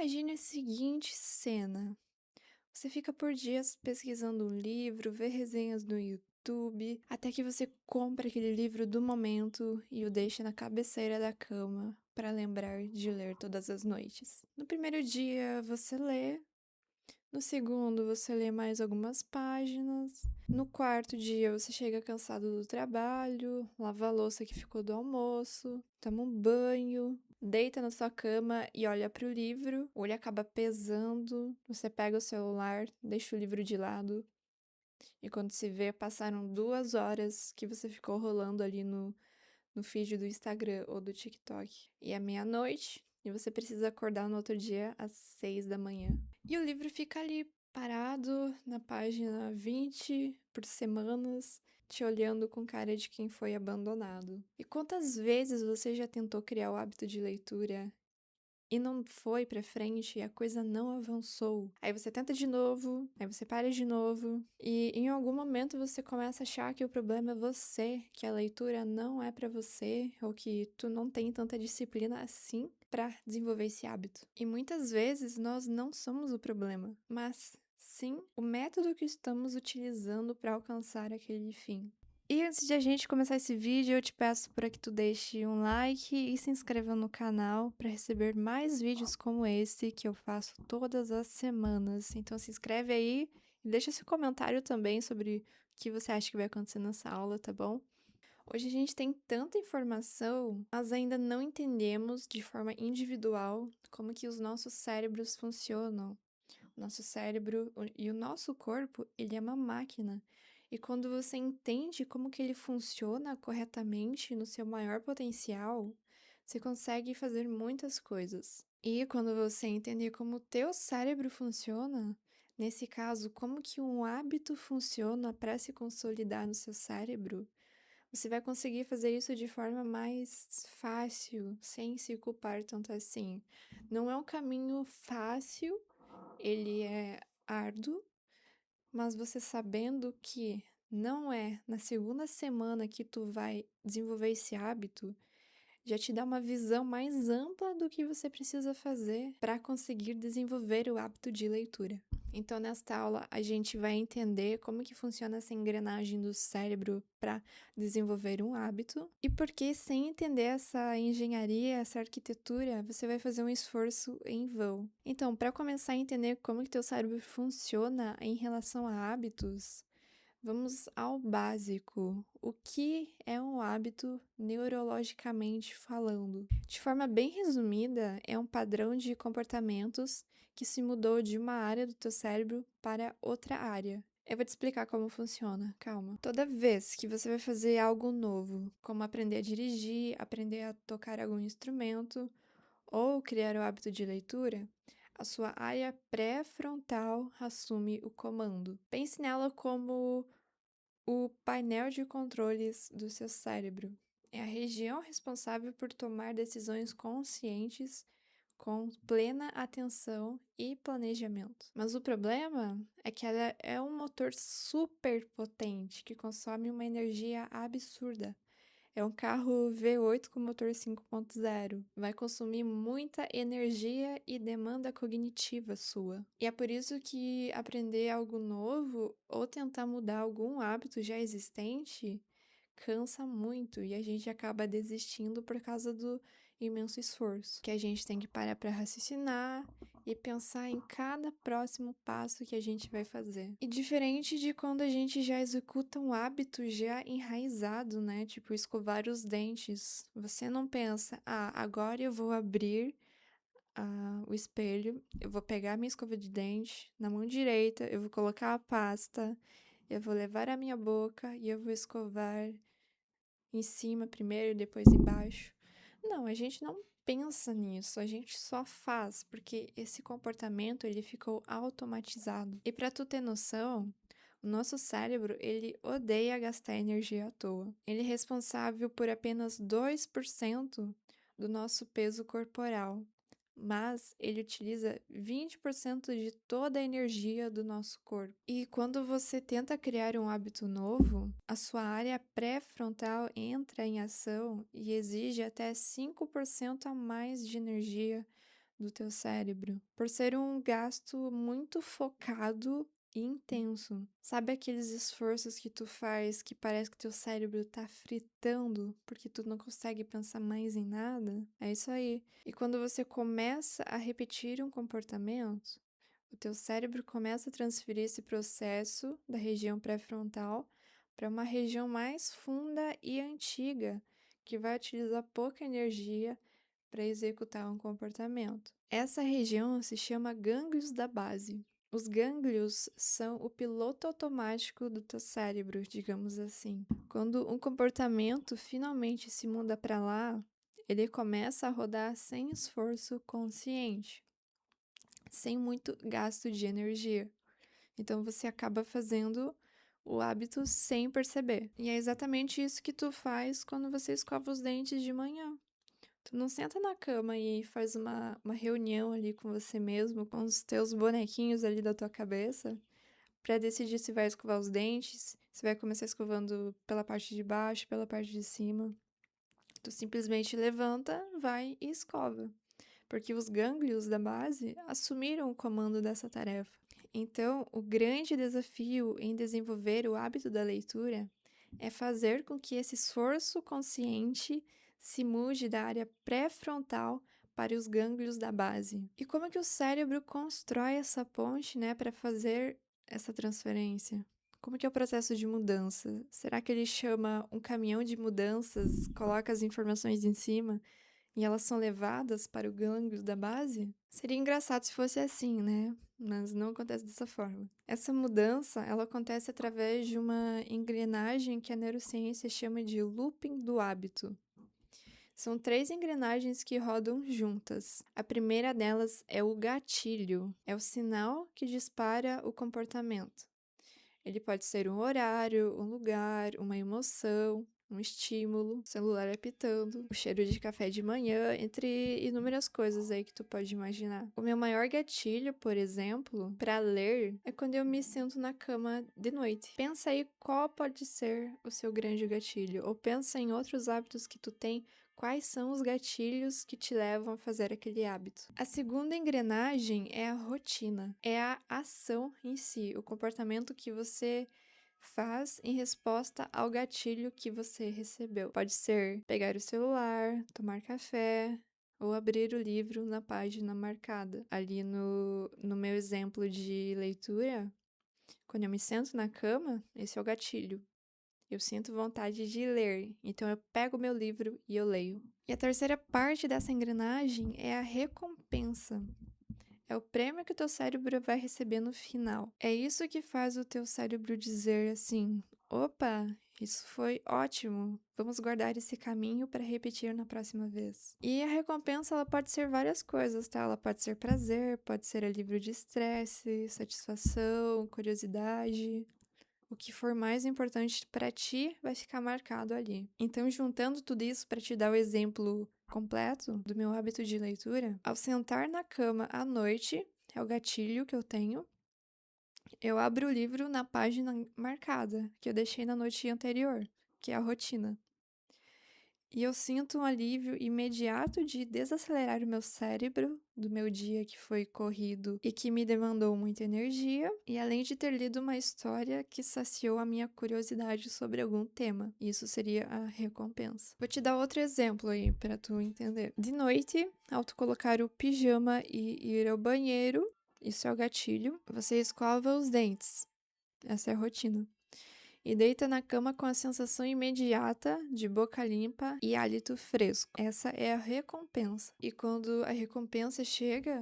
Imagine a seguinte cena: você fica por dias pesquisando um livro, vê resenhas no YouTube, até que você compra aquele livro do momento e o deixa na cabeceira da cama para lembrar de ler todas as noites. No primeiro dia você lê, no segundo você lê mais algumas páginas, no quarto dia você chega cansado do trabalho, lava a louça que ficou do almoço, toma um banho, deita na sua cama e olha para o livro, o olho acaba pesando, você pega o celular, deixa o livro de lado e quando se vê, passaram 2 horas que você ficou rolando ali no feed do Instagram ou do TikTok. E é meia-noite e você precisa acordar no outro dia às 6 da manhã. E o livro fica ali parado na página 20 por semanas, te olhando com cara de quem foi abandonado. E quantas vezes você já tentou criar o hábito de leitura e não foi pra frente e a coisa não avançou? Aí você tenta de novo, aí você para de novo, e em algum momento você começa a achar que o problema é você, que a leitura não é pra você, ou que tu não tem tanta disciplina assim pra desenvolver esse hábito. E muitas vezes nós não somos o problema, mas sim o método que estamos utilizando para alcançar aquele fim. E antes de a gente começar esse vídeo, eu te peço para que tu deixe um like e se inscreva no canal para receber mais vídeos como esse que eu faço todas as semanas. Então se inscreve aí e deixa seu comentário também sobre o que você acha que vai acontecer nessa aula, tá bom? Hoje a gente tem tanta informação, mas ainda não entendemos de forma individual como que os nossos cérebros funcionam. Nosso cérebro e o nosso corpo, ele é uma máquina. E quando você entende como que ele funciona corretamente no seu maior potencial, você consegue fazer muitas coisas. E quando você entender como o teu cérebro funciona, nesse caso, como que um hábito funciona para se consolidar no seu cérebro, você vai conseguir fazer isso de forma mais fácil, sem se culpar tanto assim. Não é um caminho fácil, ele é árduo, mas você sabendo que não é na segunda semana que tu vai desenvolver esse hábito, já te dá uma visão mais ampla do que você precisa fazer para conseguir desenvolver o hábito de leitura. Então, nesta aula, a gente vai entender como que funciona essa engrenagem do cérebro para desenvolver um hábito e porque, sem entender essa engenharia, essa arquitetura, você vai fazer um esforço em vão. Então, para começar a entender como que teu cérebro funciona em relação a hábitos, vamos ao básico. O que é um hábito neurologicamente falando? De forma bem resumida, é um padrão de comportamentos que se mudou de uma área do teu cérebro para outra área. Eu vou te explicar como funciona, calma. Toda vez que você vai fazer algo novo, como aprender a dirigir, aprender a tocar algum instrumento ou criar o hábito de leitura, a sua área pré-frontal assume o comando. Pense nela como o painel de controles do seu cérebro. É a região responsável por tomar decisões conscientes com plena atenção e planejamento. Mas o problema é que ela é um motor super potente que consome uma energia absurda. É um carro V8 com motor 5.0. Vai consumir muita energia e demanda cognitiva sua. E é por isso que aprender algo novo ou tentar mudar algum hábito já existente cansa muito e a gente acaba desistindo por causa do imenso esforço. Que a gente tem que parar para raciocinar e pensar em cada próximo passo que a gente vai fazer. E diferente de quando a gente já executa um hábito já enraizado, né? Tipo, escovar os dentes. Você não pensa, agora eu vou abrir o espelho, eu vou pegar minha escova de dente na mão direita, eu vou colocar a pasta, eu vou levar a minha boca e eu vou escovar em cima primeiro e depois embaixo. Não, a gente não pensa nisso, a gente só faz, porque esse comportamento ele ficou automatizado. E para tu ter noção, o nosso cérebro, ele odeia gastar energia à toa. Ele é responsável por apenas 2% do nosso peso corporal, mas ele utiliza 20% de toda a energia do nosso corpo. E quando você tenta criar um hábito novo, a sua área pré-frontal entra em ação e exige até 5% a mais de energia do teu cérebro, por ser um gasto muito focado e intenso. Sabe aqueles esforços que tu faz que parece que teu cérebro tá fritando porque tu não consegue pensar mais em nada? É isso aí. E quando você começa a repetir um comportamento, o teu cérebro começa a transferir esse processo da região pré-frontal para uma região mais funda e antiga, que vai utilizar pouca energia para executar um comportamento. Essa região se chama gânglios da base. Os gânglios são o piloto automático do teu cérebro, digamos assim. Quando um comportamento finalmente se muda para lá, ele começa a rodar sem esforço consciente, sem muito gasto de energia. Então você acaba fazendo o hábito sem perceber. E é exatamente isso que tu faz quando você escova os dentes de manhã. Tu não senta na cama e faz uma reunião ali com você mesmo, com os teus bonequinhos ali da tua cabeça, pra decidir se vai escovar os dentes, se vai começar escovando pela parte de baixo, pela parte de cima. Tu simplesmente levanta, vai e escova, porque os gânglios da base assumiram o comando dessa tarefa. Então, o grande desafio em desenvolver o hábito da leitura é fazer com que esse esforço consciente se mude da área pré-frontal para os gânglios da base. E como é que o cérebro constrói essa ponte, né, para fazer essa transferência? Como que é o processo de mudança? Será que ele chama um caminhão de mudanças, coloca as informações em cima e elas são levadas para o gânglio da base? Seria engraçado se fosse assim, né? Mas não acontece dessa forma. Essa mudança, ela acontece através de uma engrenagem que a neurociência chama de looping do hábito. São 3 engrenagens que rodam juntas. A primeira delas é o gatilho, é o sinal que dispara o comportamento. Ele pode ser um horário, um lugar, uma emoção, um estímulo, o celular apitando, o cheiro de café de manhã, entre inúmeras coisas aí que tu pode imaginar. O meu maior gatilho, por exemplo, para ler, é quando eu me sento na cama de noite. Pensa aí qual pode ser o seu grande gatilho, ou pensa em outros hábitos que tu tem. Quais são os gatilhos que te levam a fazer aquele hábito? A segunda engrenagem é a rotina, é a ação em si, o comportamento que você faz em resposta ao gatilho que você recebeu. Pode ser pegar o celular, tomar café ou abrir o livro na página marcada. Ali no meu exemplo de leitura, quando eu me sento na cama, esse é o gatilho. Eu sinto vontade de ler, então eu pego o meu livro e eu leio. E a terceira parte dessa engrenagem é a recompensa. É o prêmio que o teu cérebro vai receber no final. É isso que faz o teu cérebro dizer assim: opa, isso foi ótimo. Vamos guardar esse caminho para repetir na próxima vez. E a recompensa, ela pode ser várias coisas, tá? Ela pode ser prazer, pode ser alívio de estresse, satisfação, curiosidade. O que for mais importante para ti vai ficar marcado ali. Então, juntando tudo isso para te dar o exemplo completo do meu hábito de leitura, ao sentar na cama à noite, é o gatilho que eu tenho, eu abro o livro na página marcada, que eu deixei na noite anterior, que é a rotina. E eu sinto um alívio imediato de desacelerar o meu cérebro do meu dia que foi corrido e que me demandou muita energia, e além de ter lido uma história que saciou a minha curiosidade sobre algum tema. Isso seria a recompensa. Vou te dar outro exemplo aí para tu entender. De noite, ao tu colocar o pijama e ir ao banheiro, isso é o gatilho, você escova os dentes. Essa é a rotina. E deita na cama com a sensação imediata de boca limpa e hálito fresco. Essa é a recompensa. E quando a recompensa chega,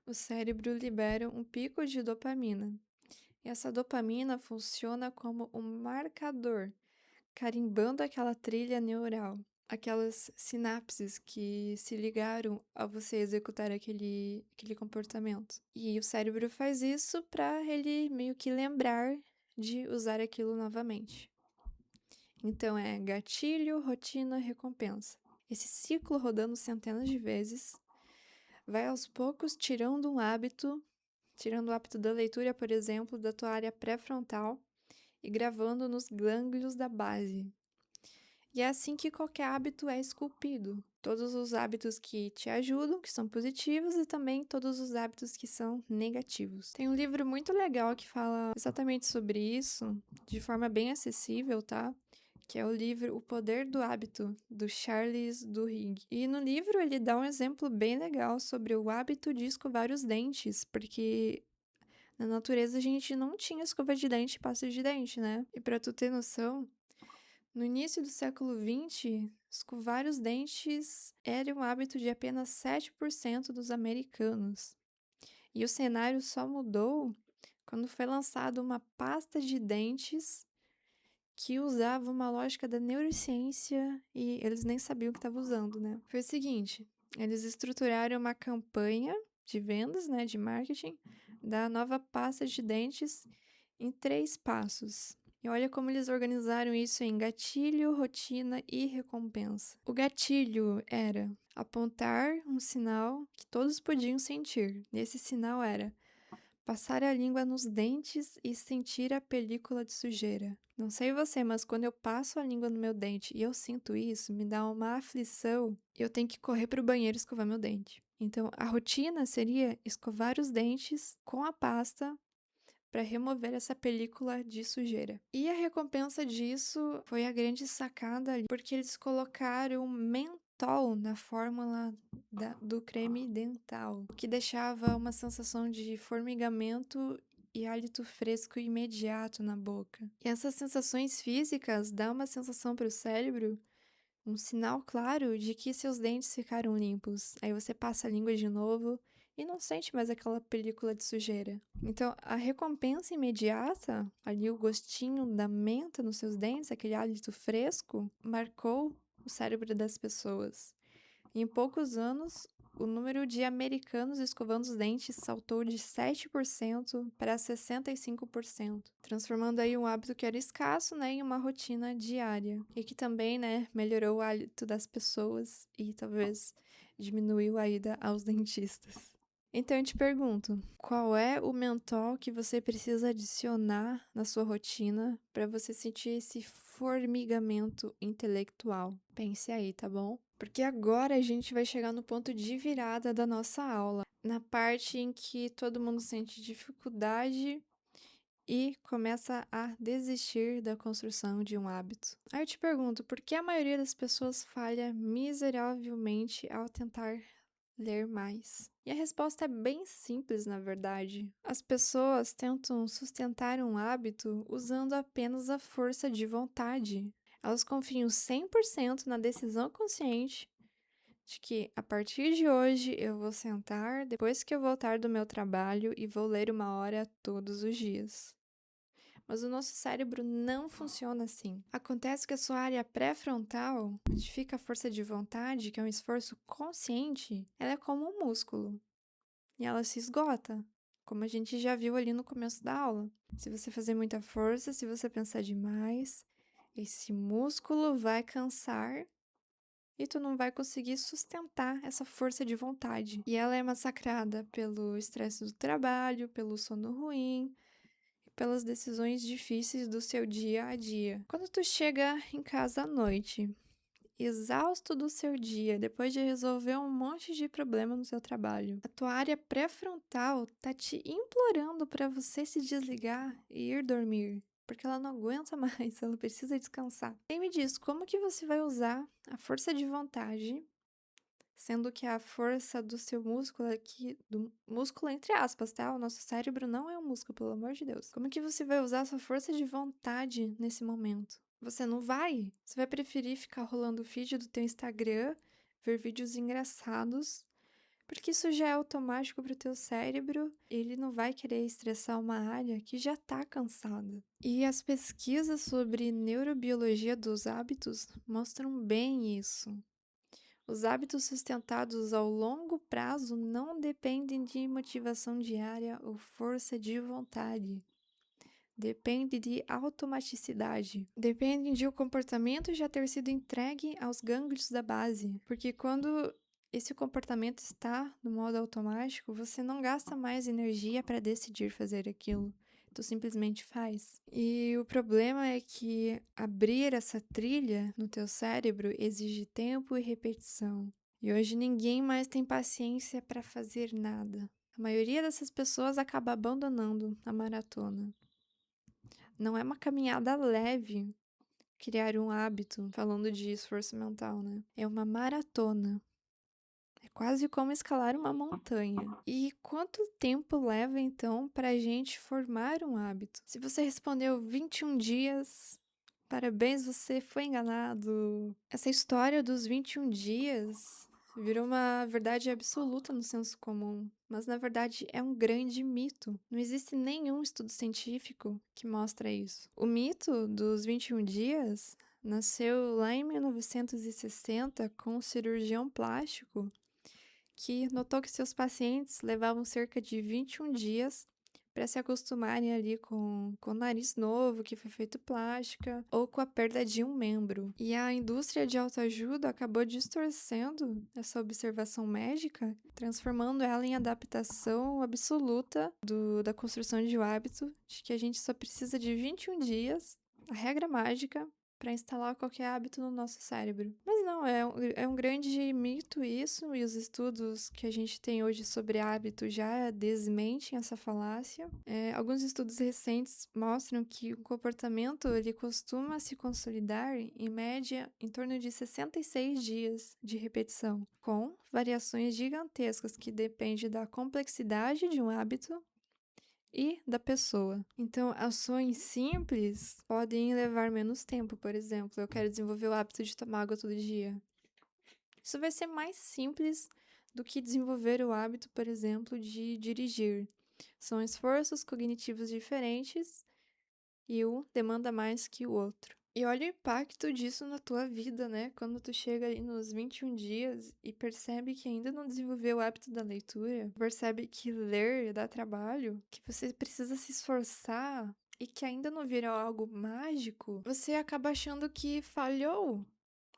o cérebro libera um pico de dopamina. E essa dopamina funciona como um marcador, carimbando aquela trilha neural, aquelas sinapses que se ligaram a você executar aquele comportamento. E o cérebro faz isso para ele meio que lembrar de usar aquilo novamente. Então é gatilho, rotina, recompensa. Esse ciclo rodando centenas de vezes vai aos poucos tirando o hábito da leitura, por exemplo, da tua área pré-frontal e gravando nos gânglios da base. E é assim que qualquer hábito é esculpido. Todos os hábitos que te ajudam, que são positivos, e também todos os hábitos que são negativos. Tem um livro muito legal que fala exatamente sobre isso, de forma bem acessível, tá? Que é o livro O Poder do Hábito, do Charles Duhigg. E no livro ele dá um exemplo bem legal sobre o hábito de escovar os dentes, porque na natureza a gente não tinha escova de dente e pasta de dente, né? E pra tu ter noção, no início do século XX, escovar os dentes era um hábito de apenas 7% dos americanos. E o cenário só mudou quando foi lançada uma pasta de dentes que usava uma lógica da neurociência e eles nem sabiam o que estavam usando, né? Foi o seguinte, eles estruturaram uma campanha de vendas, né, de marketing, da nova pasta de dentes em 3 passos. E olha como eles organizaram isso em gatilho, rotina e recompensa. O gatilho era apontar um sinal que todos podiam sentir. Esse sinal era passar a língua nos dentes e sentir a película de sujeira. Não sei você, mas quando eu passo a língua no meu dente e eu sinto isso, me dá uma aflição. Eu tenho que correr para o banheiro e escovar meu dente. Então, a rotina seria escovar os dentes com a pasta para remover essa película de sujeira. E a recompensa disso foi a grande sacada ali, porque eles colocaram mentol na fórmula do creme dental, o que deixava uma sensação de formigamento e hálito fresco imediato na boca. E essas sensações físicas dão uma sensação para o cérebro, um sinal claro de que seus dentes ficaram limpos. Aí você passa a língua de novo e não sente mais aquela película de sujeira. Então, a recompensa imediata, ali o gostinho da menta nos seus dentes, aquele hálito fresco, marcou o cérebro das pessoas. Em poucos anos, o número de americanos escovando os dentes saltou de 7% para 65%, transformando aí um hábito que era escasso, né, em uma rotina diária. E que também, né, melhorou o hálito das pessoas e talvez diminuiu a ida aos dentistas. Então eu te pergunto, qual é o mentol que você precisa adicionar na sua rotina para você sentir esse formigamento intelectual? Pense aí, tá bom? Porque agora a gente vai chegar no ponto de virada da nossa aula, na parte em que todo mundo sente dificuldade e começa a desistir da construção de um hábito. Aí eu te pergunto, por que a maioria das pessoas falha miseravelmente ao tentar ler mais? E a resposta é bem simples, na verdade. As pessoas tentam sustentar um hábito usando apenas a força de vontade. Elas confiam 100% na decisão consciente de que a partir de hoje eu vou sentar depois que eu voltar do meu trabalho e vou ler 1 hora todos os dias. Mas o nosso cérebro não funciona assim. Acontece que a sua área pré-frontal, onde fica a força de vontade, que é um esforço consciente, ela é como um músculo. E ela se esgota, como a gente já viu ali no começo da aula. Se você fazer muita força, se você pensar demais, esse músculo vai cansar e tu não vai conseguir sustentar essa força de vontade. E ela é massacrada pelo estresse do trabalho, pelo sono ruim, pelas decisões difíceis do seu dia a dia. Quando tu chega em casa à noite, exausto do seu dia, depois de resolver um monte de problema no seu trabalho, a tua área pré-frontal tá te implorando para você se desligar e ir dormir, porque ela não aguenta mais, ela precisa descansar. E me diz, como que você vai usar a força de vontade, sendo que a força do seu músculo aqui, do músculo entre aspas, tá? O nosso cérebro não é um músculo, pelo amor de Deus. Como que você vai usar a sua força de vontade nesse momento? Você não vai? Você vai preferir ficar rolando o feed do teu Instagram, ver vídeos engraçados, porque isso já é automático pro teu cérebro, ele não vai querer estressar uma área que já tá cansada. E as pesquisas sobre neurobiologia dos hábitos mostram bem isso. Os hábitos sustentados ao longo prazo não dependem de motivação diária ou força de vontade. Depende de automaticidade. Depende de o comportamento já ter sido entregue aos gânglios da base. Porque quando esse comportamento está no modo automático, você não gasta mais energia para decidir fazer aquilo. tu simplesmente faz. E o problema é que abrir essa trilha no teu cérebro exige tempo e repetição. E hoje ninguém mais tem paciência para fazer nada. A maioria dessas pessoas acaba abandonando a maratona. Não é uma caminhada leve criar um hábito, falando de esforço mental, né? É uma maratona. É quase como escalar uma montanha. E quanto tempo leva então para a gente formar um hábito? Se você respondeu 21 dias, parabéns, você foi enganado. Essa história dos 21 dias virou uma verdade absoluta no senso comum, mas na verdade é um grande mito. Não existe nenhum estudo científico que mostra isso. O mito dos 21 dias nasceu lá em 1960 com um cirurgião plástico que notou que seus pacientes levavam cerca de 21 dias para se acostumarem ali com o nariz novo, que foi feito plástica, ou com a perda de um membro. E a indústria de autoajuda acabou distorcendo essa observação médica, transformando ela em adaptação absoluta da construção de um hábito, de que a gente só precisa de 21 dias, a regra mágica, para instalar qualquer hábito no nosso cérebro. Mas não, é um grande mito isso, e os estudos que a gente tem hoje sobre hábito já desmentem essa falácia. Alguns estudos recentes mostram que o comportamento ele costuma se consolidar, em média, em torno de 66 dias de repetição, com variações gigantescas que dependem da complexidade de um hábito e da pessoa. Então, ações simples podem levar menos tempo. Por exemplo, eu quero desenvolver o hábito de tomar água todo dia. Isso vai ser mais simples do que desenvolver o hábito, por exemplo, de dirigir. São esforços cognitivos diferentes e um demanda mais que o outro. E olha o impacto disso na tua vida, né? Quando tu chega ali nos 21 dias e percebe que ainda não desenvolveu o hábito da leitura, percebe que ler dá trabalho, que você precisa se esforçar e que ainda não virou algo mágico, você acaba achando que falhou.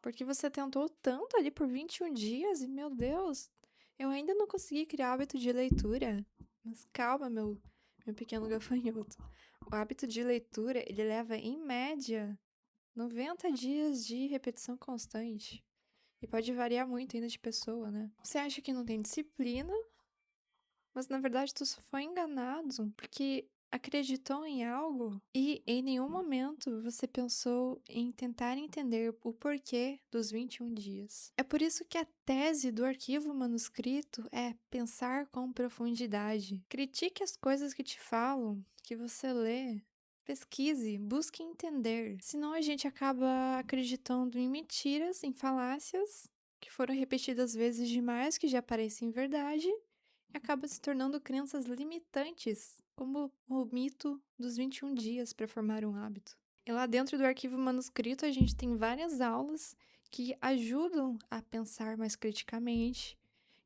Porque você tentou tanto ali por 21 dias e, meu Deus, eu ainda não consegui criar hábito de leitura. Mas calma, meu pequeno gafanhoto. O hábito de leitura, ele leva, em média, 90 dias de repetição constante. E pode variar muito ainda de pessoa, né? Você acha que não tem disciplina, mas na verdade tu só foi enganado porque acreditou em algo e em nenhum momento você pensou em tentar entender o porquê dos 21 dias. É por isso que a tese do arquivo manuscrito é pensar com profundidade. Critique as coisas que te falam, que você lê. Pesquise, busque entender. Senão a gente acaba acreditando em mentiras, em falácias, que foram repetidas vezes demais, que já parecem verdade, e acaba se tornando crenças limitantes, como o mito dos 21 dias para formar um hábito. E lá dentro do arquivo manuscrito a gente tem várias aulas que ajudam a pensar mais criticamente,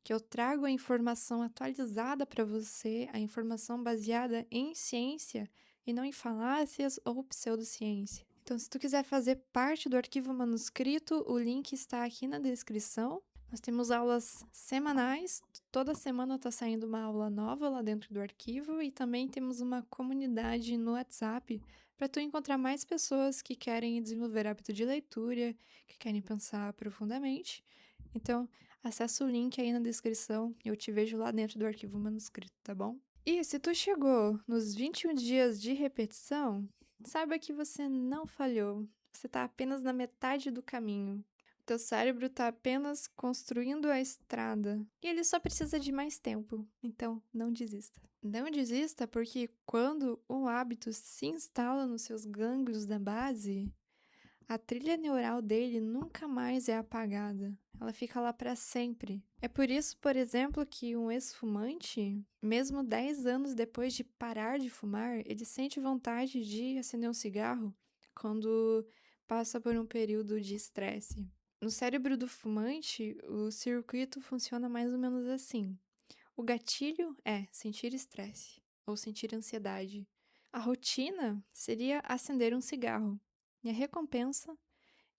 que eu trago a informação atualizada para você, a informação baseada em ciência e não em falácias ou pseudociência. Então, se tu quiser fazer parte do arquivo manuscrito, o link está aqui na descrição. Nós temos aulas semanais, toda semana está saindo uma aula nova lá dentro do arquivo e também temos uma comunidade no WhatsApp para tu encontrar mais pessoas que querem desenvolver hábito de leitura, que querem pensar profundamente. Então, acessa o link aí na descrição e eu te vejo lá dentro do arquivo manuscrito, tá bom? E se tu chegou nos 21 dias de repetição, saiba que você não falhou, você está apenas na metade do caminho. Teu cérebro está apenas construindo a estrada e ele só precisa de mais tempo, então não desista. Não desista porque quando um hábito se instala nos seus gânglios da base, a trilha neural dele nunca mais é apagada. Ela fica lá para sempre. É por isso, por exemplo, que um ex-fumante, mesmo 10 anos depois de parar de fumar, ele sente vontade de acender um cigarro quando passa por um período de estresse. No cérebro do fumante, o circuito funciona mais ou menos assim. O gatilho é sentir estresse ou sentir ansiedade. A rotina seria acender um cigarro. E a recompensa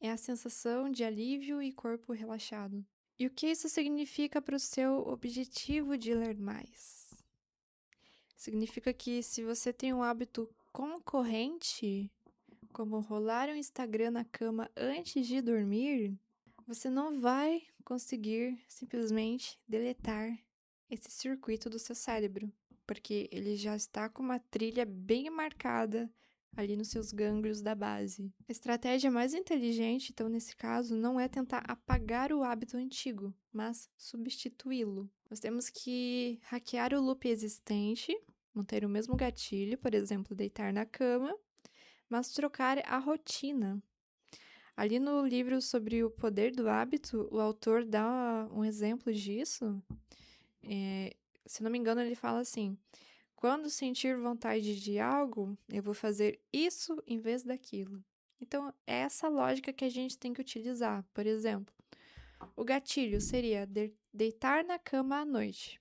é a sensação de alívio e corpo relaxado. E o que isso significa para o seu objetivo de ler mais? Significa que se você tem um hábito concorrente, como rolar o Instagram na cama antes de dormir, você não vai conseguir simplesmente deletar esse circuito do seu cérebro, porque ele já está com uma trilha bem marcada ali nos seus gânglios da base. A estratégia mais inteligente, então, nesse caso, não é tentar apagar o hábito antigo, mas substituí-lo. Nós temos que hackear o loop existente, manter o mesmo gatilho, por exemplo, deitar na cama, mas trocar a rotina. Ali no livro sobre o poder do hábito, o autor dá um exemplo disso. Se não me engano, ele fala assim: quando sentir vontade de algo, eu vou fazer isso em vez daquilo. Então, é essa lógica que a gente tem que utilizar. Por exemplo, o gatilho seria deitar na cama à noite.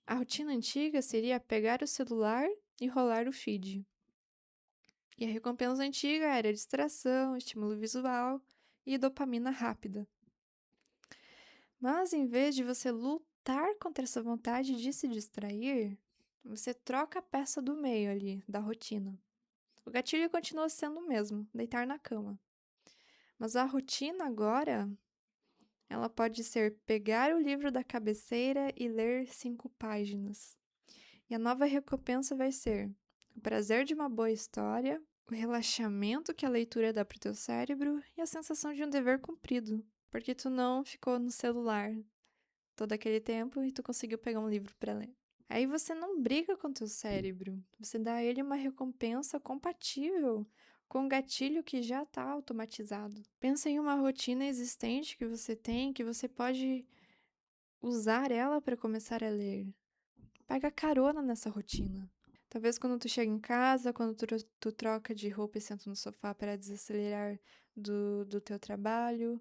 A rotina antiga seria pegar o celular e rolar o feed. E a recompensa antiga era distração, estímulo visual e dopamina rápida. Mas em vez de você lutar contra essa vontade de se distrair, você troca a peça do meio ali, da rotina. O gatilho continua sendo o mesmo, deitar na cama. Mas a rotina agora, ela pode ser pegar o livro da cabeceira e ler 5 páginas. E a nova recompensa vai ser o prazer de uma boa história, o relaxamento que a leitura dá pro teu cérebro e a sensação de um dever cumprido, porque tu não ficou no celular todo aquele tempo e tu conseguiu pegar um livro para ler. Aí você não briga com teu cérebro, você dá a ele uma recompensa compatível com o gatilho que já está automatizado. Pensa em uma rotina existente que você tem, que você pode usar ela para começar a ler. Pega carona nessa rotina. Talvez quando tu chega em casa, quando tu troca de roupa e senta no sofá para desacelerar do teu trabalho,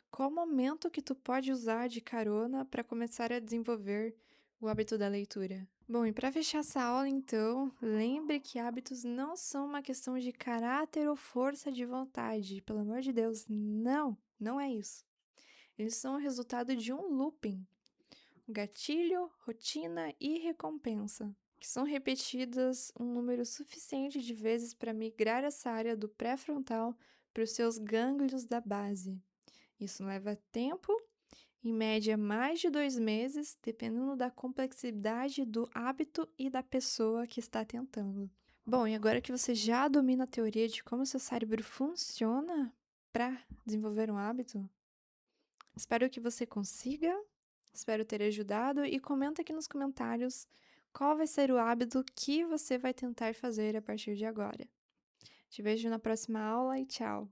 qual momento que tu pode usar de carona para começar a desenvolver o hábito da leitura? Bom, e para fechar essa aula, então, lembre que hábitos não são uma questão de caráter ou força de vontade. Pelo amor de Deus, não é isso. Eles são o resultado de um looping. Gatilho, rotina e recompensa, que são repetidas um número suficiente de vezes para migrar essa área do pré-frontal para os seus gânglios da base. Isso leva tempo, em média mais de 2 meses, dependendo da complexidade do hábito e da pessoa que está tentando. Bom, e agora que você já domina a teoria de como seu cérebro funciona para desenvolver um hábito, espero que você consiga, espero ter ajudado e comenta aqui nos comentários qual vai ser o hábito que você vai tentar fazer a partir de agora. Te vejo na próxima aula e tchau!